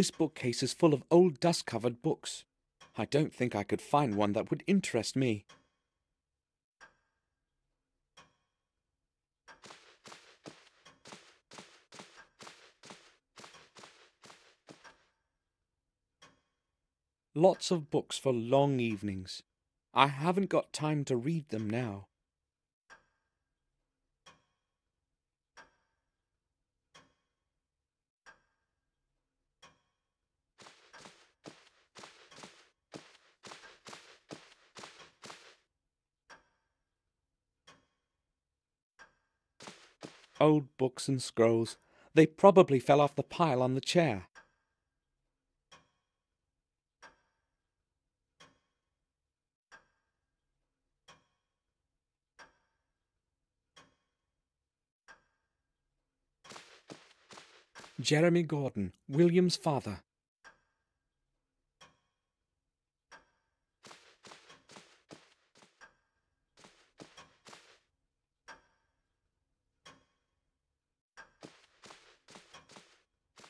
This bookcase is full of old dust-covered books. I don't think I could find one that would interest me. Lots of books for long evenings. I haven't got time to read them now. Old books and scrolls. They probably fell off the pile on the chair. Jeremy Gordън, William's father.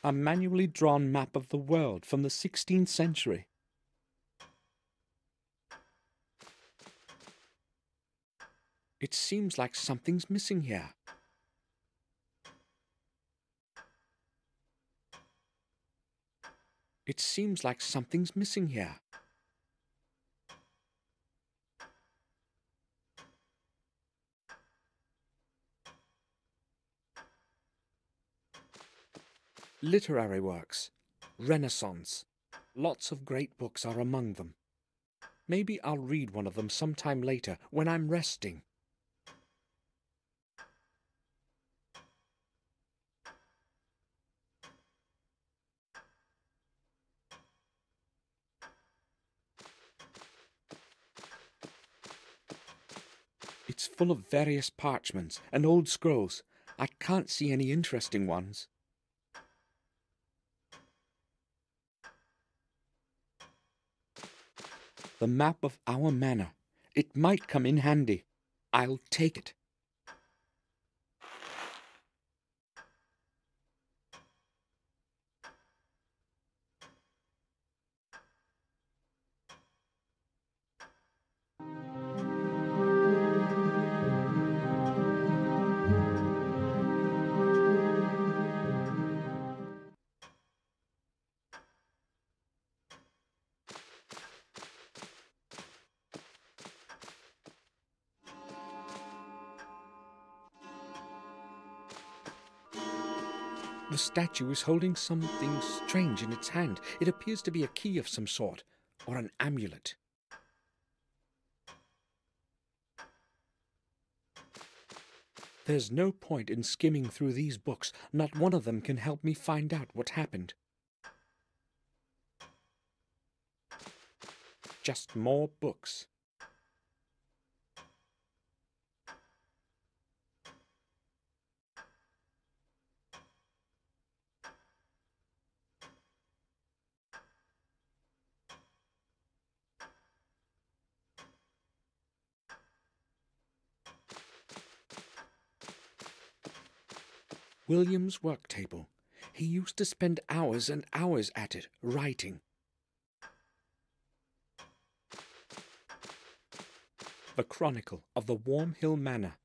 A manually drawn map of the world from the 16th century. It seems like something's missing here. It seems like something's missing here. Literary works. Renaissance. Lots of great books are among them. Maybe I'll read one of them sometime later when I'm resting. It's full of various parchments and old scrolls. I can't see any interesting ones. The map of our manor. It might come in handy. I'll take it. The statue is holding something strange in its hand. It appears to be a key of some sort, or an amulet. There's no point in skimming through these books. Not one of them can help me find out what happened. Just more books. William's work table. He used to spend hours and hours at it, writing. The Chronicle of the Warm Hill Manor.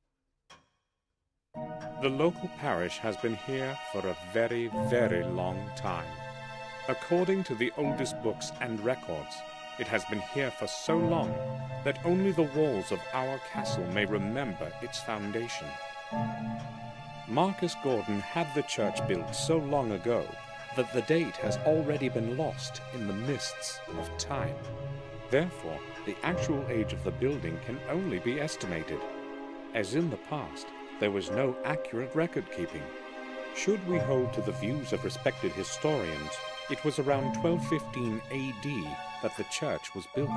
The local parish has been here for a very, very long time. According to the oldest books and records, it has been here for so long that only the walls of our castle may remember its foundation. Marcus Gordon had the church built so long ago that the date has already been lost in the mists of time. Therefore, the actual age of the building can only be estimated. As in the past, there was no accurate record-keeping. Should we hold to the views of respected historians, it was around 1215 AD that the church was built.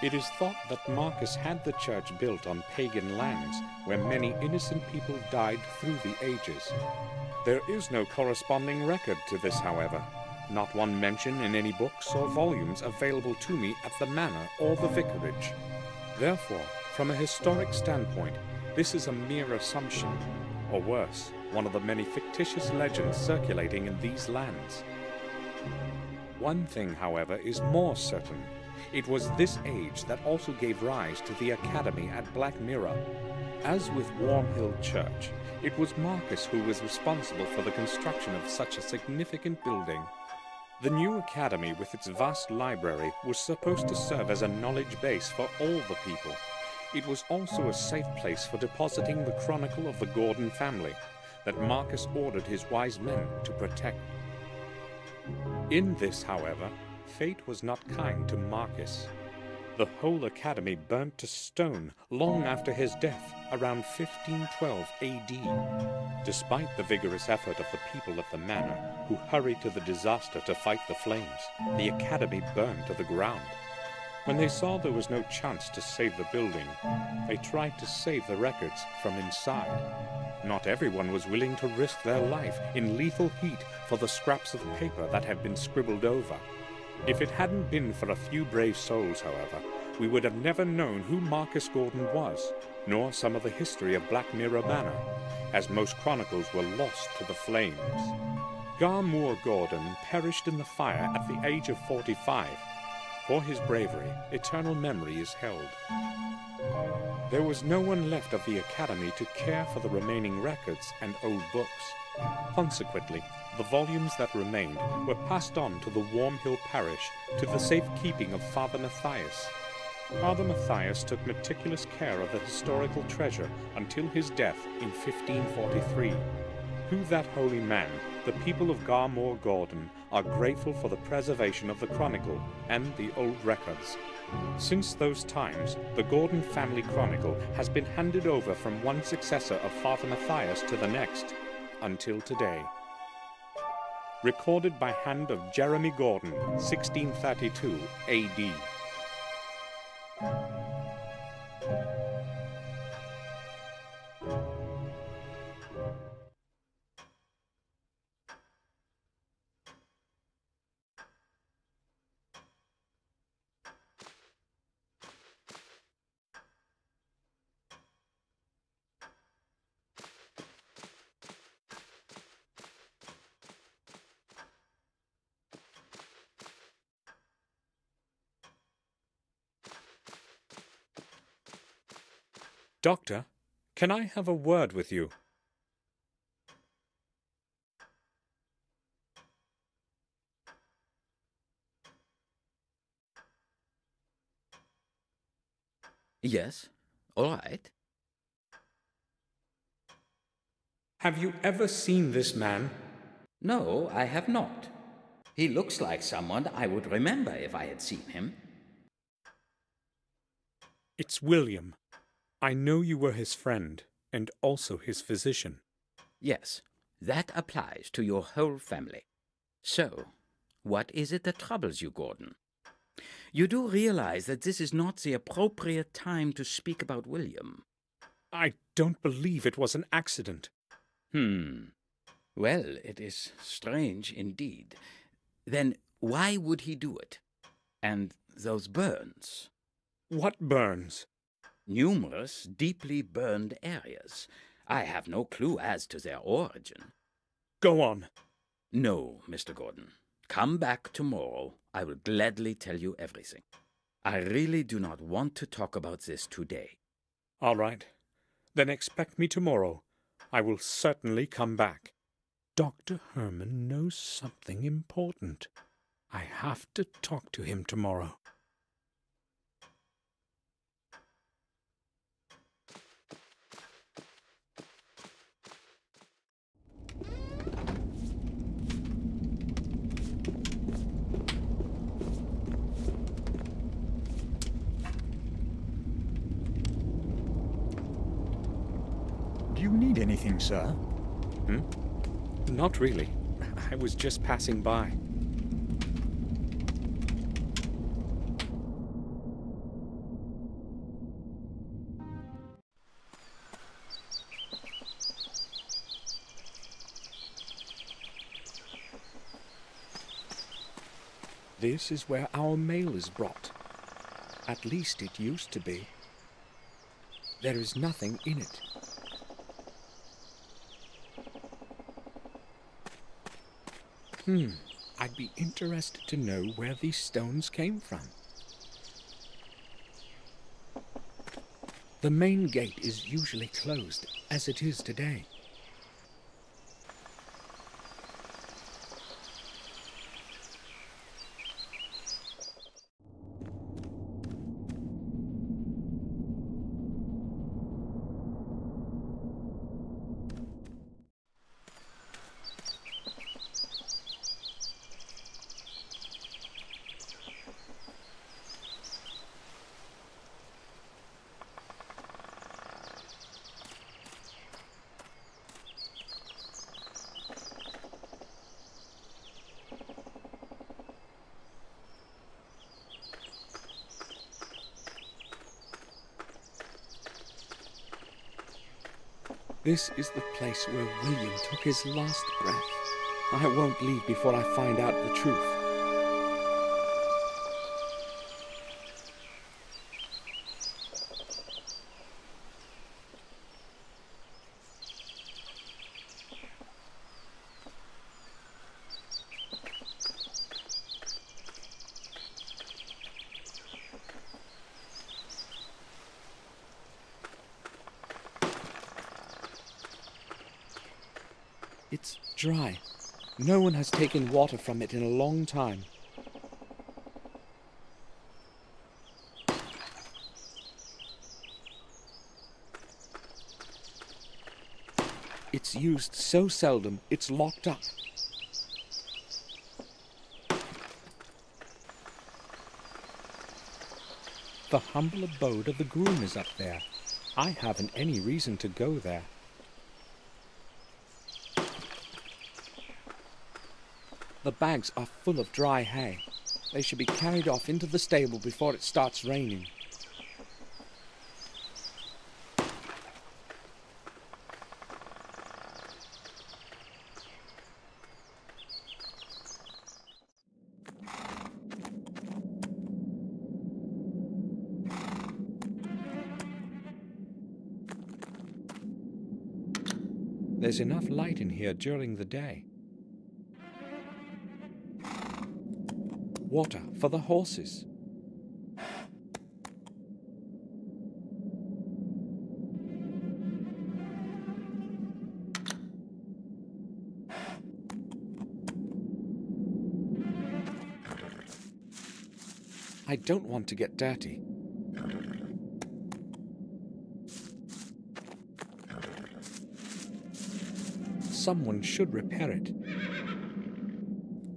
It is thought that Marcus had the church built on pagan lands where many innocent people died through the ages. There is no corresponding record to this, however. Not one mention in any books or volumes available to me at the manor or the vicarage. Therefore, from a historic standpoint, this is a mere assumption, or worse, one of the many fictitious legends circulating in these lands. One thing, however, is more certain. It was this age that also gave rise to the academy at Black Mirror. As with Wormhill Church, it was Marcus who was responsible for the construction of such a significant building. The new academy, with its vast library, was supposed to serve as a knowledge base for all the people. It was also a safe place for depositing the chronicle of the Gordan family that Marcus ordered his wise men to protect. In this, however, fate was not kind to Marcus. The whole academy burnt to stone long after his death, around 1512 AD. Despite the vigorous effort of the people of the manor, who hurried to the disaster to fight the flames, the academy burned to the ground. When they saw there was no chance to save the building, they tried to save the records from inside. Not everyone was willing to risk their life in lethal heat for the scraps of paper that had been scribbled over. If it hadn't been for a few brave souls, however, we would have never known who Marcus Gordan was, nor some of the history of Black Mirror Manor, as most chronicles were lost to the flames. Garmoor Gordan perished in the fire at the age of 45. For his bravery, eternal memory is held. There was no one left of the academy to care for the remaining records and old books. Consequently, the volumes that remained were passed on to the Wormhill parish to the safekeeping of Father Matthias. Father Matthias took meticulous care of the historical treasure until his death in 1543. To that holy man, the people of Garmoor Gordan are grateful for the preservation of the chronicle and the old records. Since those times, the Gordan family chronicle has been handed over from one successor of Father Matthias to the next, until today. Recorded by hand of Jeremy Gordan, 1632 AD. Doctor, can I have a word with you? Yes, all right. Have you ever seen this man? No, I have not. He looks like someone I would remember if I had seen him. It's William. I know you were his friend, and also his physician. Yes, that applies to your whole family. So, what is it that troubles you, Gordan? You do realize that this is not the appropriate time to speak about William. I don't believe it was an accident. Well, it is strange indeed. Then why would he do it? And those burns? What burns? Numerous deeply burned areas. I have no clue as to their origin. Go on. No, Mr. Gordan. Come back tomorrow. I will gladly tell you everything. I really do not want to talk about this today. All right. Then expect me tomorrow. I will certainly come back. Dr. Herman knows something important. I have to talk to him tomorrow. Do you need anything, sir? Not really. I was just passing by. This is where our mail is brought. At least it used to be. There is nothing in it. I'd be interested to know where these stones came from. The main gate is usually closed, as it is today. This is the place where William took his last breath. I won't leave before I find out the truth. It's dry. No one has taken water from it in a long time. It's used so seldom, it's locked up. The humble abode of the groom is up there. I haven't any reason to go there. The bags are full of dry hay. They should be carried off into the stable before it starts raining. There's enough light in here during the day. Water for the horses. I don't want to get dirty. Someone should repair it.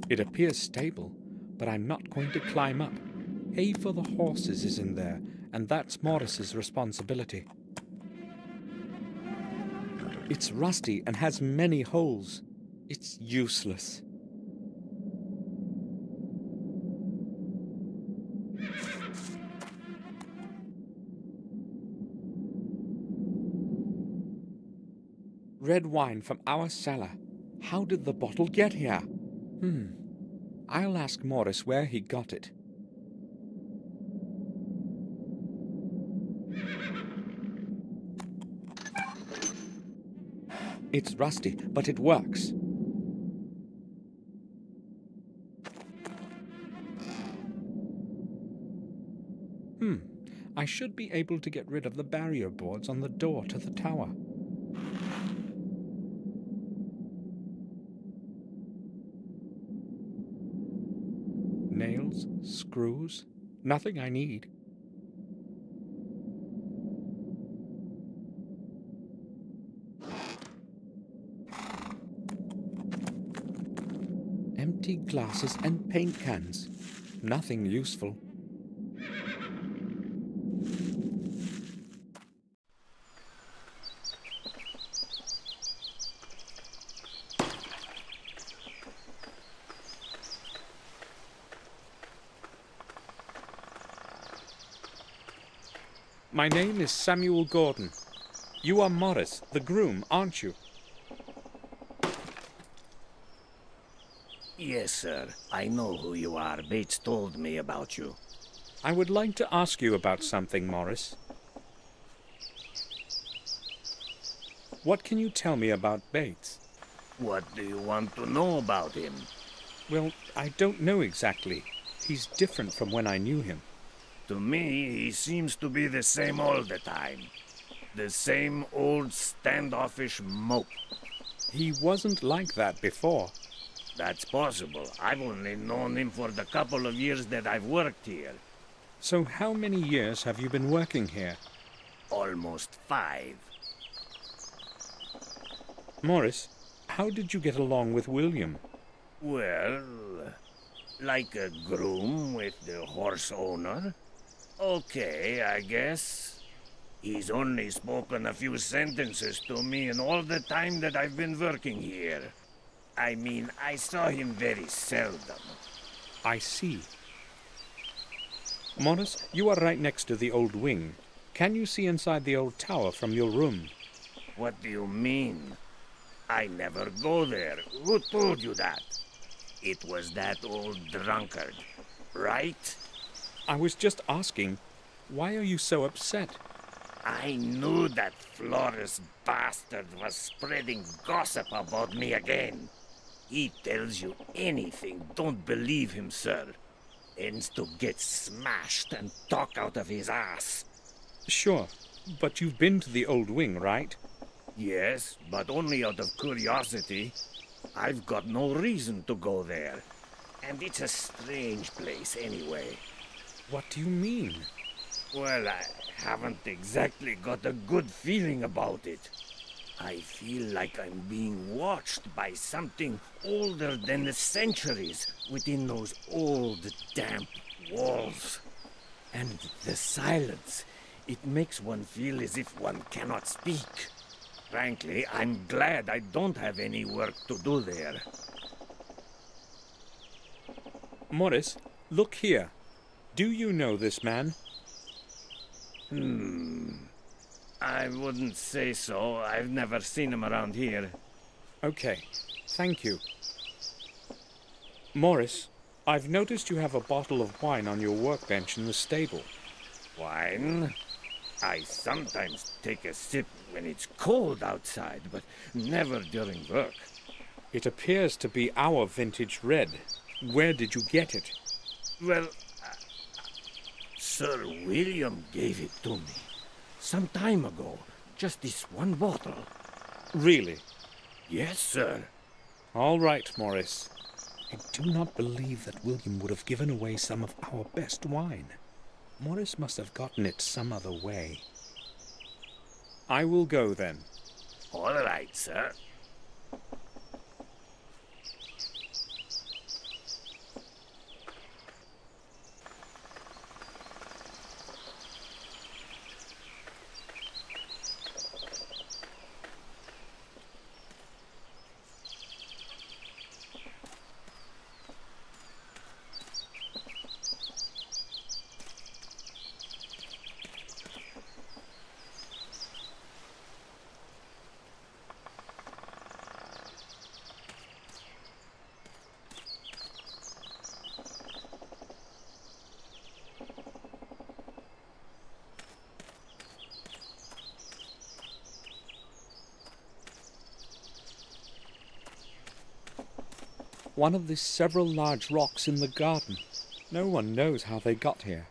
It appears stable, but I'm not going to climb up. Hay for the horses is in there, and that's Morris's responsibility. It's rusty and has many holes. It's useless. Red wine from our cellar. How did the bottle get here? I'll ask Morris where he got it. It's rusty, but it works. I should be able to get rid of the barrier boards on the door to the tower. Nails, screws, nothing I need. Empty glasses and paint cans, nothing useful. My name is Samüel Gordъn. You are Morris, the groom, aren't you? Yes, sir. I know who you are. Bates told me about you. I would like to ask you about something, Morris. What can you tell me about Bates? What do you want to know about him? Well, I don't know exactly. He's different from when I knew him. To me, he seems to be the same all the time. The same old standoffish mope. He wasn't like that before. That's possible. I've only known him for the couple of years that I've worked here. So how many years have you been working here? Almost 5. Morris, how did you get along with William? Well, like a groom with the horse owner. Okay, I guess. He's only spoken a few sentences to me in all the time that I've been working here. I mean, I saw him very seldom. I see. Morris, you are right next to the old wing. Can you see inside the old tower from your room? What do you mean? I never go there. Who told you that? It was that old drunkard, right? I was just asking, why are you so upset? I knew that Flores bastard was spreading gossip about me again. He tells you anything, don't believe him, sir. Ends to get smashed and talk out of his ass. Sure, but you've been to the old wing, right? Yes, but only out of curiosity. I've got no reason to go there. And it's a strange place anyway. What do you mean? Well, I haven't exactly got a good feeling about it. I feel like I'm being watched by something older than the centuries within those old, damp walls. And the silence, it makes one feel as if one cannot speak. Frankly, I'm glad I don't have any work to do there. Morris, look here. Do you know this man? I wouldn't say so. I've never seen him around here. Okay, thank you. Morris, I've noticed you have a bottle of wine on your workbench in the stable. Wine? I sometimes take a sip when it's cold outside, but never during work. It appears to be our vintage red. Where did you get it? Well, Sir William gave it to me some time ago. Just this one bottle. Really? Yes, sir. All right, Morris. I do not believe that William would have given away some of our best wine. Morris must have gotten it some other way. I will go then. All right, sir. One of the several large rocks in the garden. No one knows how they got here.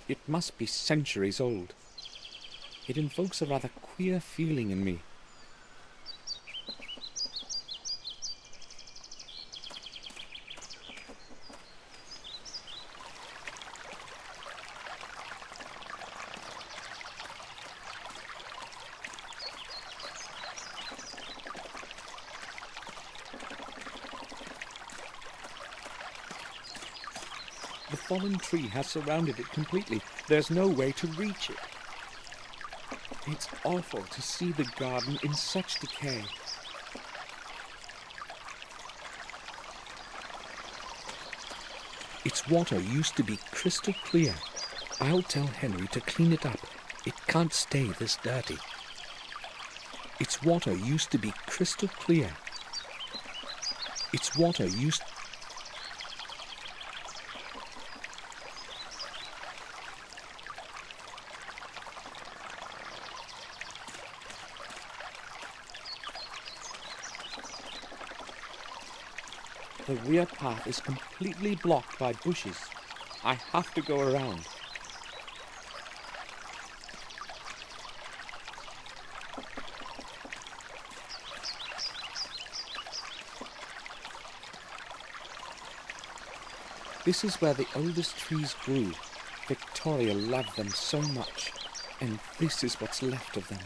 It must be centuries old. It invokes a rather queer feeling in me. The fallen tree has surrounded it completely. There's no way to reach it. It's awful to see the garden in such decay. Its water used to be crystal clear. I'll tell Henry to clean it up. It can't stay this dirty. Its water used to be crystal clear. Its water used... The rear path is completely blocked by bushes. I have to go around. This is where the oldest trees grew. Victoria loved them so much, and this is what's left of them.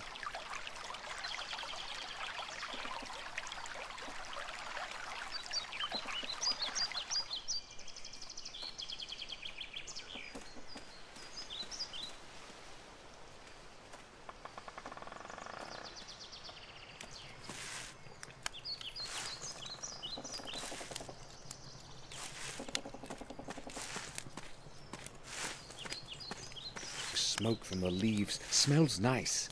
Smoke from the leaves smells nice.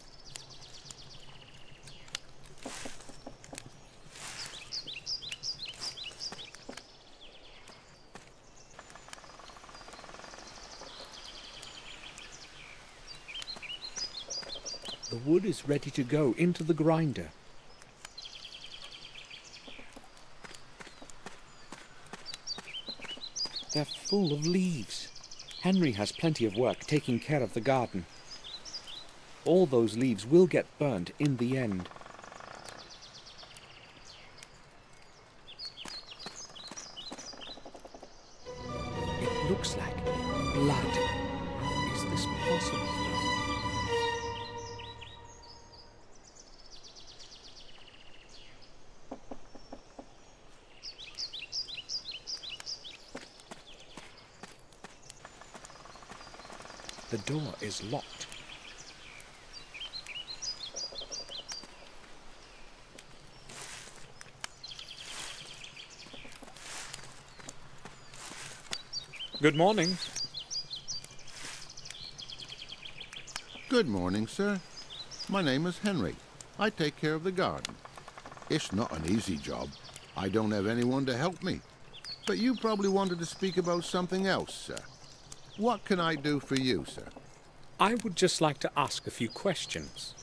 The wood is ready to go into the grinder. They're full of leaves. Henry has plenty of work taking care of the garden. All those leaves will get burnt in the end. It looks like blood. Is this possible? The door is locked. Good morning. Good morning, sir. My name is Henry. I take care of the garden. It's not an easy job. I don't have anyone to help me. But you probably wanted to speak about something else, sir. What can I do for you, sir? I would just like to ask a few questions.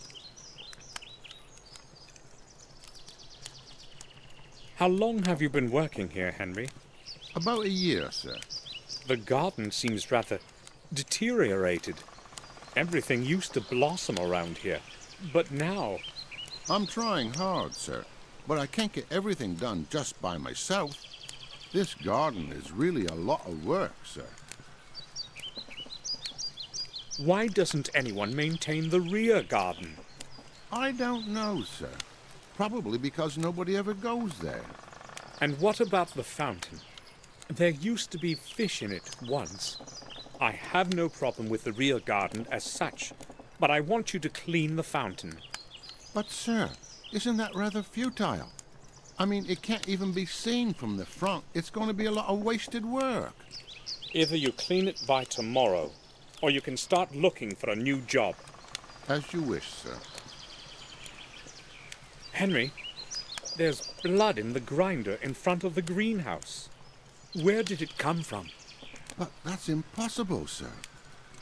How long have you been working here, Henry? About a year, sir. The garden seems rather deteriorated. Everything used to blossom around here, but now... I'm trying hard, sir, but I can't get everything done just by myself. This garden is really a lot of work, sir. Why doesn't anyone maintain the rear garden? I don't know, sir. Probably because nobody ever goes there. And what about the fountain? There used to be fish in it once. I have no problem with the rear garden as such, but I want you to clean the fountain. But, sir, isn't that rather futile? I mean, it can't even be seen from the front. It's going to be a lot of wasted work. Either you clean it by tomorrow, or you can start looking for a new job. As you wish, sir. Henry, there's blood in the grinder in front of the greenhouse. Where did it come from? But that's impossible, sir.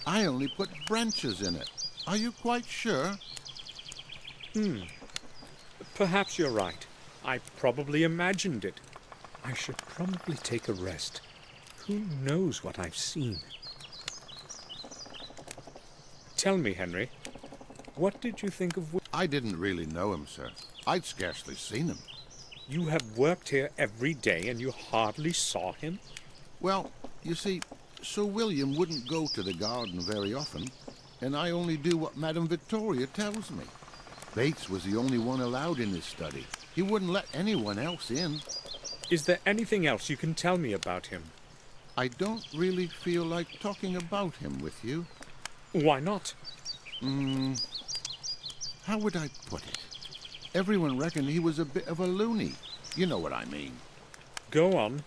I only put branches in it. Are you quite sure? Perhaps you're right. I probably imagined it. I should probably take a rest. Who knows what I've seen? Tell me, Henry, what did you think of... I didn't really know him, sir. I'd scarcely seen him. You have worked here every day and you hardly saw him? Well, you see, Sir William wouldn't go to the garden very often, and I only do what Madame Victoria tells me. Bates was the only one allowed in his study. He wouldn't let anyone else in. Is there anything else you can tell me about him? I don't really feel like talking about him with you. Why not? How would I put it? Everyone reckoned he was a bit of a loony. You know what I mean. Go on.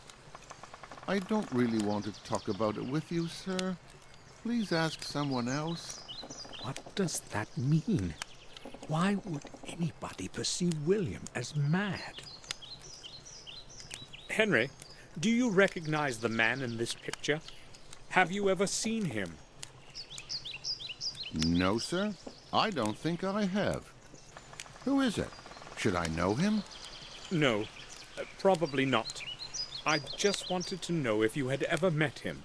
I don't really want to talk about it with you, sir. Please ask someone else. What does that mean? Why would anybody perceive William as mad? Henry, do you recognize the man in this picture? Have you ever seen him? No, sir. I don't think I have. Who is it? Should I know him? No, probably not. I just wanted to know if you had ever met him.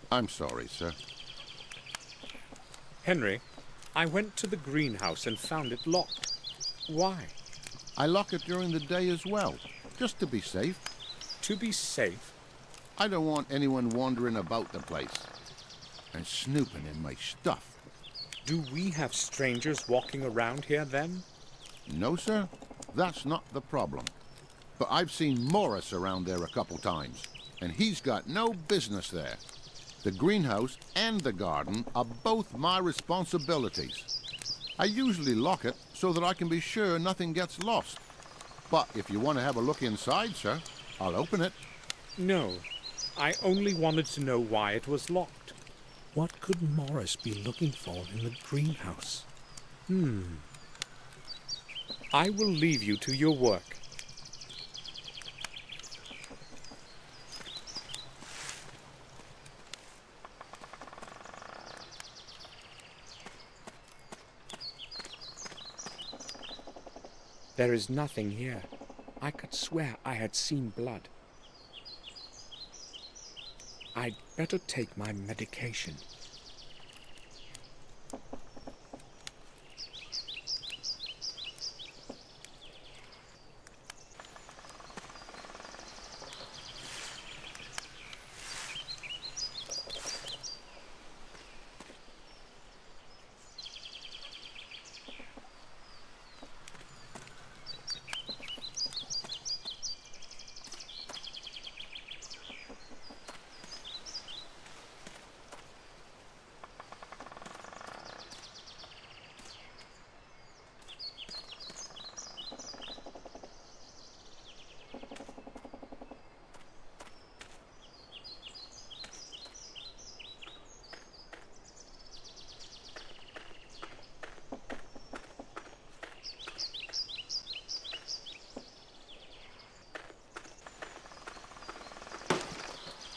I'm sorry, sir. Henry, I went to the greenhouse and found it locked. Why? I lock it during the day as well, just to be safe. To be safe? I don't want anyone wandering about the place and snooping in my stuff. Do we have strangers walking around here then? No, sir. That's not the problem. But I've seen Morris around there a couple times, and he's got no business there. The greenhouse and the garden are both my responsibilities. I usually lock it so that I can be sure nothing gets lost. But if you want to have a look inside, sir, I'll open it. No, I only wanted to know why it was locked. What could Morris be looking for in the greenhouse? I will leave you to your work. There is nothing here. I could swear I had seen blood. I'd better take my medication.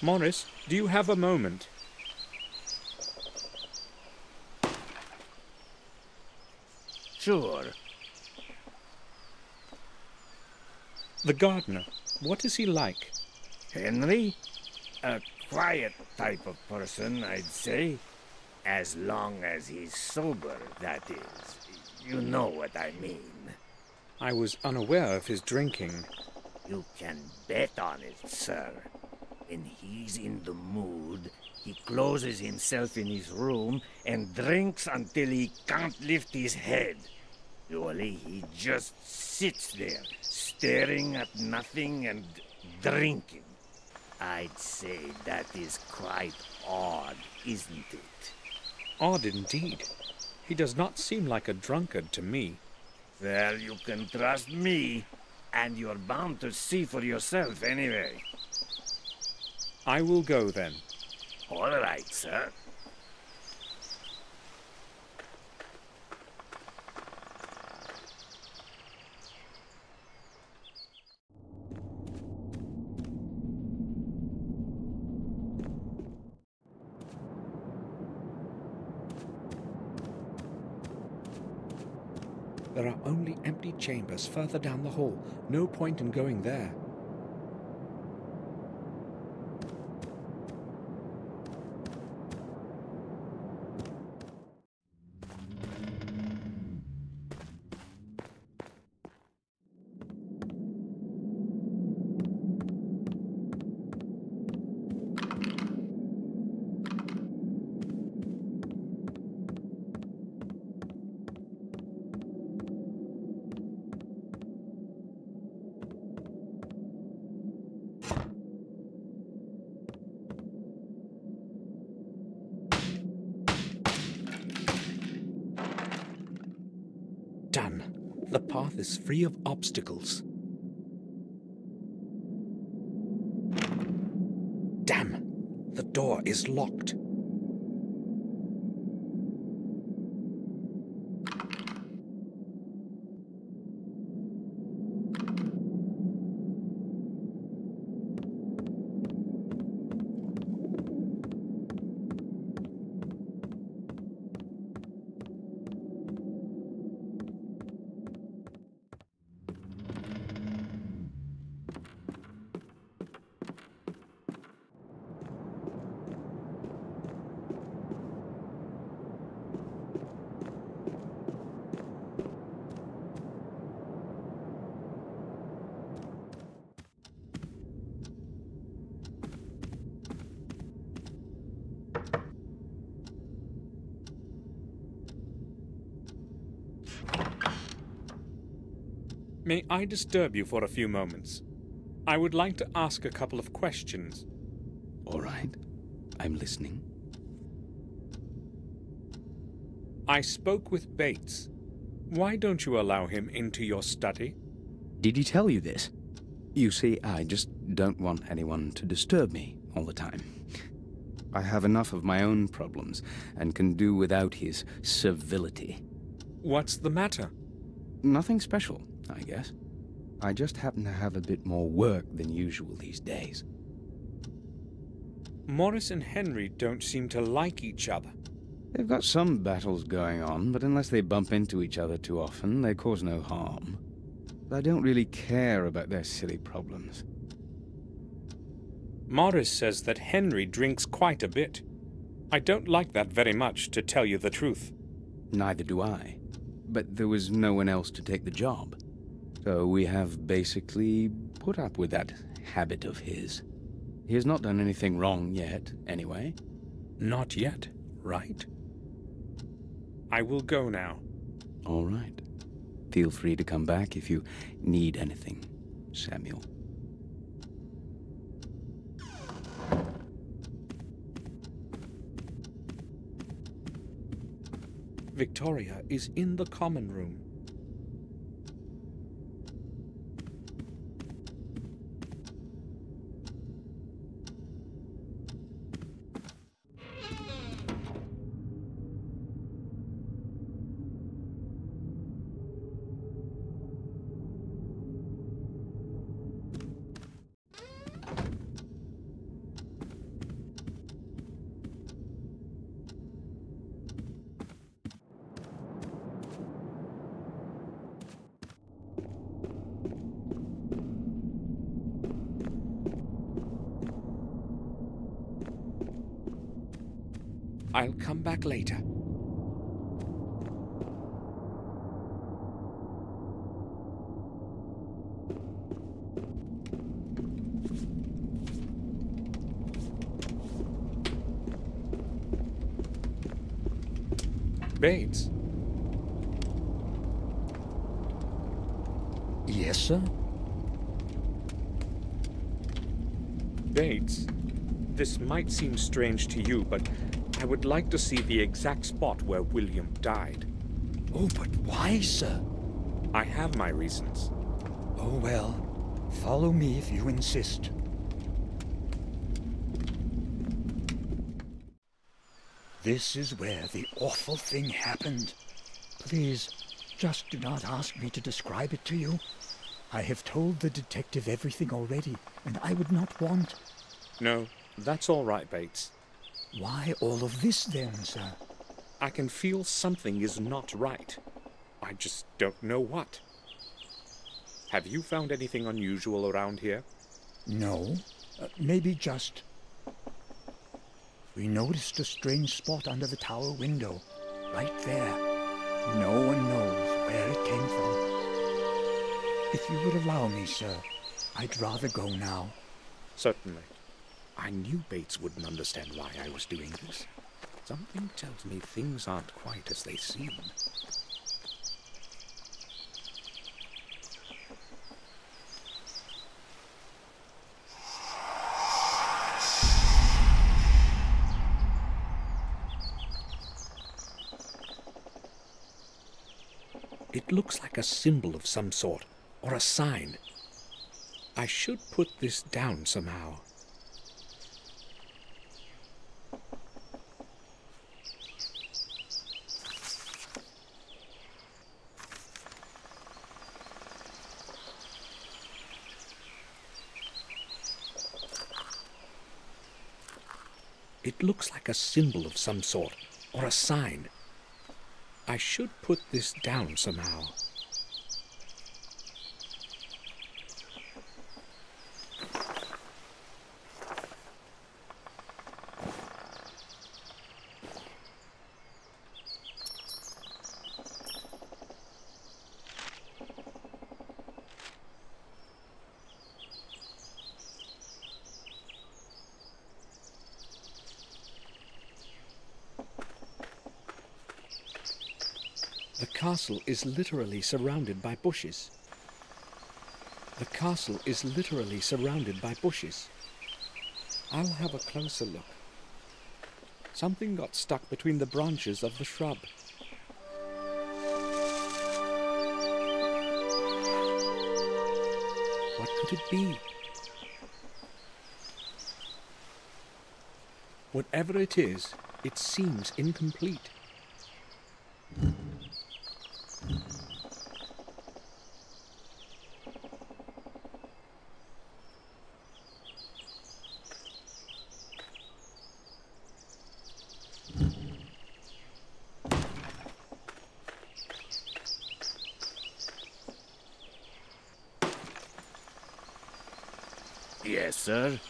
Morris, do you have a moment? Sure. The gardener, what is he like? Henry? A quiet type of person, I'd say. As long as he's sober, that is. You know what I mean. I was unaware of his drinking. You can bet on it, sir. When he's in the mood, he closes himself in his room and drinks until he can't lift his head. Usually he just sits there, staring at nothing and drinking. I'd say that is quite odd, isn't it? Odd indeed. He does not seem like a drunkard to me. Well, you can trust me, and you're bound to see for yourself anyway. I will go then. All right, sir. There are only empty chambers further down the hall. No point in going there. Done. The path is free of obstacles. Damn! The door is locked. May I disturb you for a few moments? I would like to ask a couple of questions. All right. I'm listening. I spoke with Bates. Why don't you allow him into your study? Did he tell you this? You see, I just don't want anyone to disturb me all the time. I have enough of my own problems and can do without his civility. What's the matter? Nothing special, I guess. I just happen to have a bit more work than usual these days. Morris and Henry don't seem to like each other. They've got some battles going on, but unless they bump into each other too often, they cause no harm. I don't really care about their silly problems. Morris says that Henry drinks quite a bit. I don't like that very much, to tell you the truth. Neither do I. But there was no one else to take the job. So we have basically put up with that habit of his. He has not done anything wrong yet, anyway. Not yet, right? I will go now. All right. Feel free to come back if you need anything, Samuel. Victoria is in the common room. I'll come back later. Bates. Yes, sir? Bates, this might seem strange to you, but I would like to see the exact spot where William died. Oh, but why, sir? I have my reasons. Oh, well, follow me if you insist. This is where the awful thing happened. Please, just do not ask me to describe it to you. I have told the detective everything already, and I would not want... No, that's all right, Bates. Why all of this then, sir? I can feel something is not right. I just don't know what. Have you found anything unusual around here? No, maybe just... We noticed a strange spot under the tower window, right there. No one knows where it came from. If you would allow me, sir, I'd rather go now. Certainly. I knew Bates wouldn't understand why I was doing this. Something tells me things aren't quite as they seem. It looks like a symbol of some sort, or a sign. I should put this down somehow. It looks like a symbol of some sort, or a sign. I should put this down somehow. The castle is literally surrounded by bushes. The castle is literally surrounded by bushes. I'll have a closer look. Something got stuck between the branches of the shrub. What could it be? Whatever it is, it seems incomplete. Yes, sir.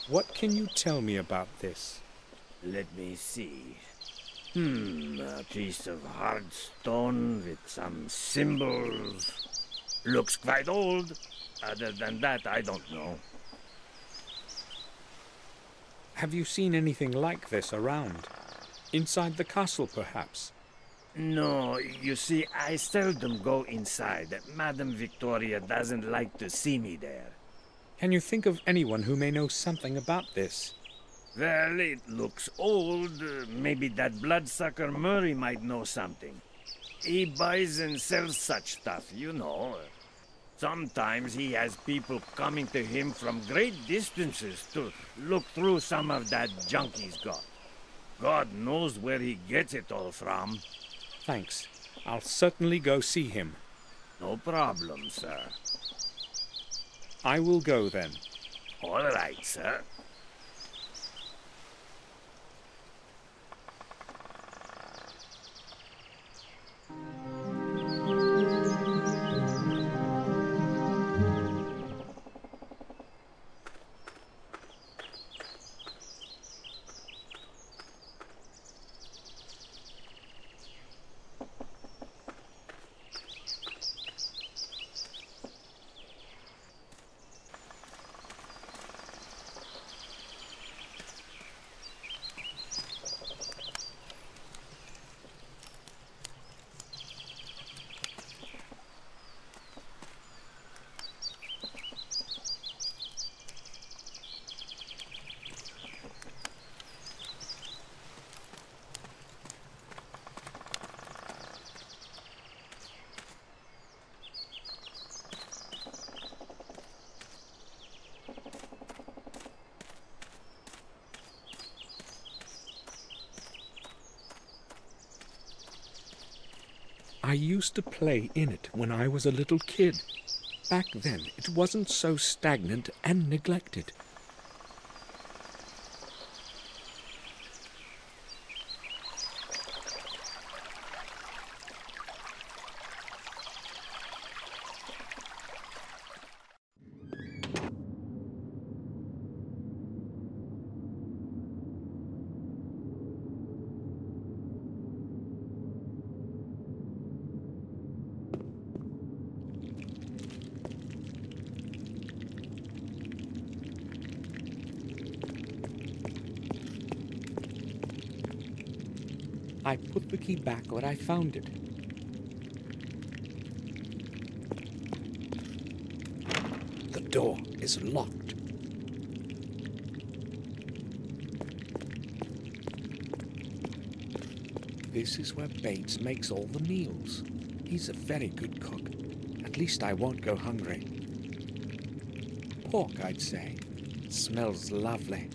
What can you tell me about this? Let me see. A piece of hard stone with some symbols. Looks quite old. Other than that, I don't know. Have you seen anything like this around? Inside the castle, perhaps? No, you see, I seldom go inside. Madame Victoria doesn't like to see me there. Can you think of anyone who may know something about this? Well, it looks old. Maybe that bloodsucker Murray might know something. He buys and sells such stuff, you know. Sometimes he has people coming to him from great distances to look through some of that junk he's got. God knows where he gets it all from. Thanks. I'll certainly go see him. No problem, sir. I will go then. All right, sir. I used to play in it when I was a little kid. Back then, it wasn't so stagnant and neglected. I put the key back where I found it. The door is locked. This is where Bates makes all the meals. He's a very good cook. At least I won't go hungry. Pork, I'd say. Smells lovely.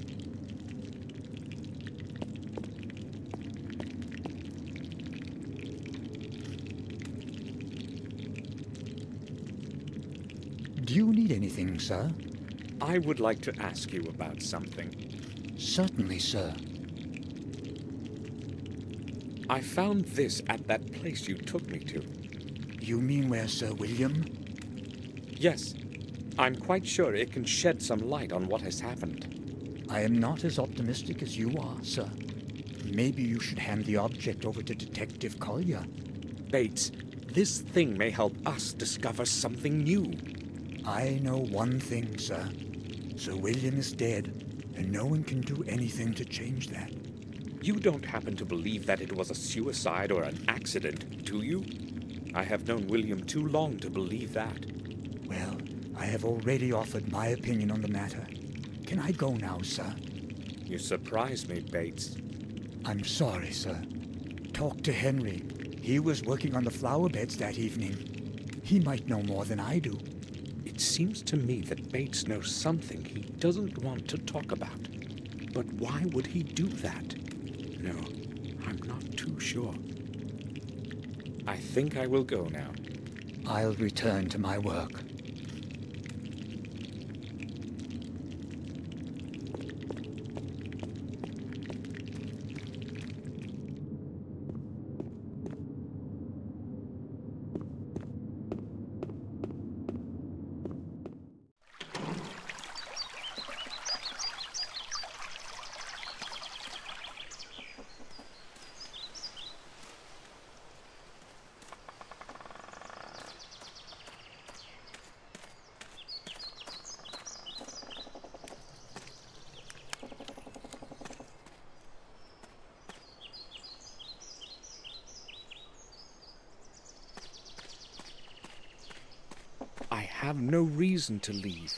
Do you need anything, sir? I would like to ask you about something. Certainly, sir. I found this at that place you took me to. You mean where Sir William? Yes. I'm quite sure it can shed some light on what has happened. I am not as optimistic as you are, sir. Maybe you should hand the object over to Detective Collier. Bates, this thing may help us discover something new. I know one thing, sir. Sir William is dead, and no one can do anything to change that. You don't happen to believe that it was a suicide or an accident, do you? I have known William too long to believe that. Well, I have already offered my opinion on the matter. Can I go now, sir? You surprise me, Bates. I'm sorry, sir. Talk to Henry. He was working on the flower beds that evening. He might know more than I do. It seems to me that Bates knows something he doesn't want to talk about. But why would he do that? No, I'm not too sure. I think I will go now. I'll return to my work. I have no reason to leave.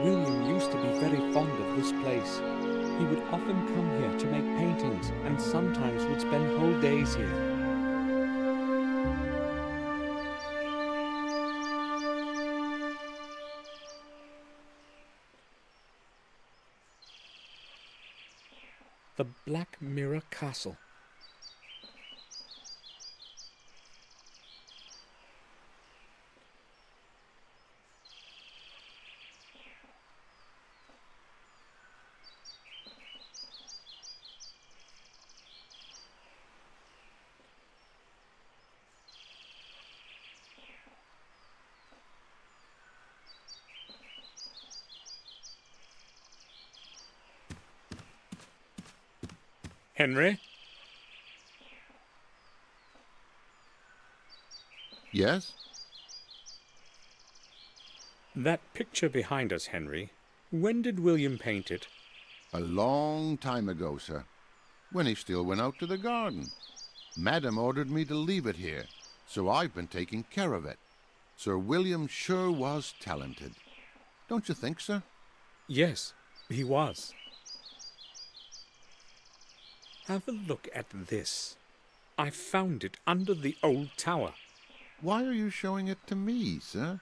William used to be very fond of this place. He would often come here to make paintings and sometimes would spend whole days here. The Black Mirror Castle. Henry? Yes? That picture behind us, Henry, when did William paint it? A long time ago, sir, when he still went out to the garden. Madam ordered me to leave it here, so I've been taking care of it. Sir William sure was talented. Don't you think, sir? Yes, he was. Have a look at this. I found it under the old tower. Why are you showing it to me, sir?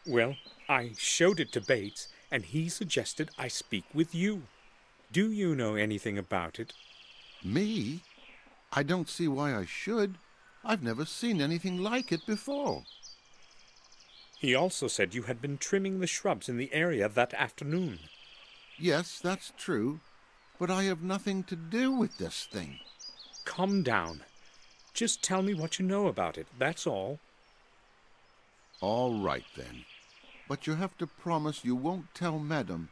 Well, I showed it to Bates, and he suggested I speak with you. Do you know anything about it? Me? I don't see why I should. I've never seen anything like it before. He also said you had been trimming the shrubs in the area that afternoon. Yes, that's true. But I have nothing to do with this thing. Calm down. Just tell me what you know about it, that's all. All right, then. But you have to promise you won't tell Madam.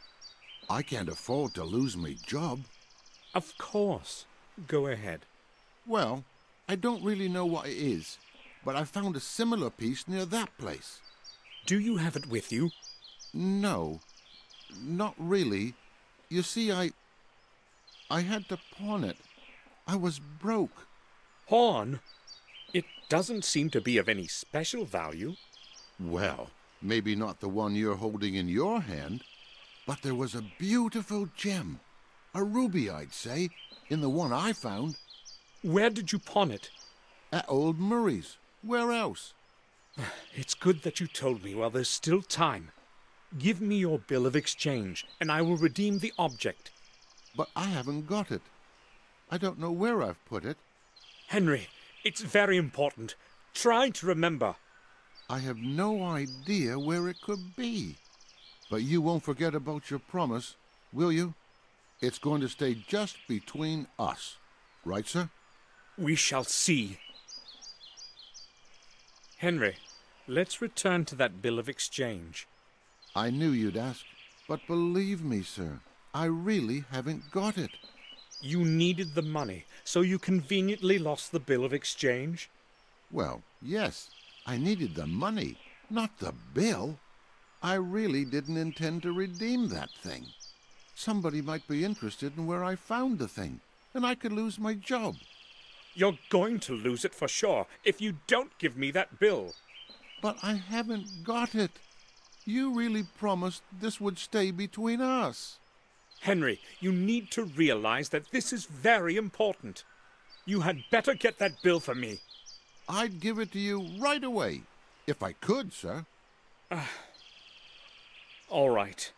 I can't afford to lose my job. Of course. Go ahead. Well, I don't really know what it is, but I found a similar piece near that place. Do you have it with you? No, not really. You see, I had to pawn it. I was broke. Pawn? It doesn't seem to be of any special value. Well, maybe not the one you're holding in your hand, but there was a beautiful gem, a ruby, I'd say, in the one I found. Where did you pawn it? At old Murray's. Where else? It's good that you told me while there's still time. Give me your bill of exchange, and I will redeem the object. But I haven't got it. I don't know where I've put it. Henry, it's very important. Try to remember. I have no idea where it could be. But you won't forget about your promise, will you? It's going to stay just between us. Right, sir? We shall see. Henry, let's return to that bill of exchange. I knew you'd ask, but believe me, sir, I really haven't got it. You needed the money, so you conveniently lost the bill of exchange? Well, yes, I needed the money, not the bill. I really didn't intend to redeem that thing. Somebody might be interested in where I found the thing, and I could lose my job. You're going to lose it for sure if you don't give me that bill. But I haven't got it. You really promised this would stay between us. Henry, you need to realize that this is very important. You had better get that bill for me. I'd give it to you right away, if I could, sir. All right.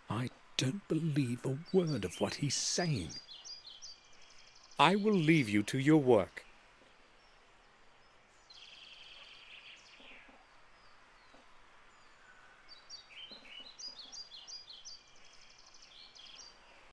I don't believe a word of what he's saying. I will leave you to your work.